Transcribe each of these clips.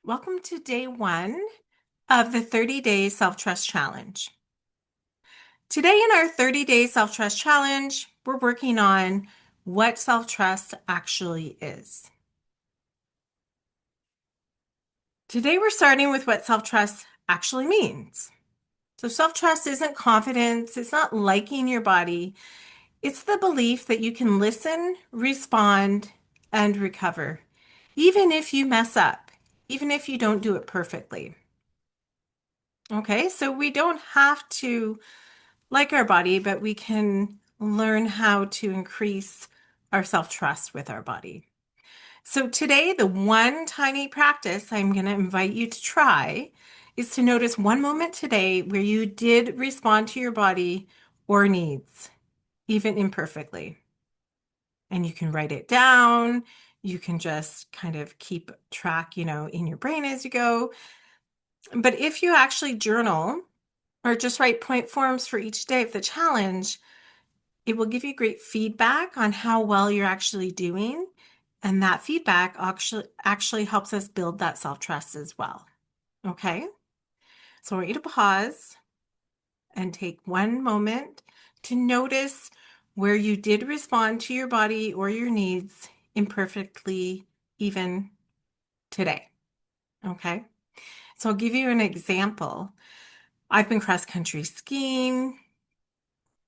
Welcome to day 1 of the 30-day self-trust challenge. Today in our 30-day self-trust challenge, we're working on what self-trust actually is. Today we're starting with what self-trust actually means. So self-trust isn't confidence, it's not liking your body. It's the belief that you can listen, respond, and recover, even if you mess up, even if you don't do it perfectly. Okay, so we don't have to like our body, but we can learn how to increase our self-trust with our body. So today, the one tiny practice I'm going to invite you to try is to notice one moment today where you did respond to your body or needs, even imperfectly. And you can write it down. You can just kind of keep track, in your brain as you go. But if you actually journal or just write point forms for each day of the challenge, it will give you great feedback on how well you're actually doing. And that feedback actually helps us build that self-trust as well. Okay? So I want you to pause and take one moment to notice where you did respond to your body or your needs imperfectly, even today. Okay? So I'll give you an example. I've been cross-country skiing.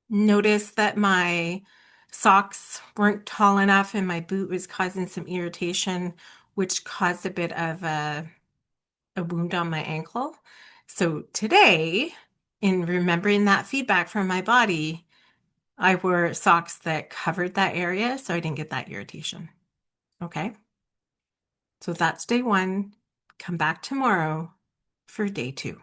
Noticed that my socks weren't tall enough and my boot was causing some irritation, which caused a bit of a wound on my ankle. So today, in remembering that feedback from my body, I wore socks that covered that area so I didn't get that irritation. Okay? So that's day 1. Come back tomorrow for day 2.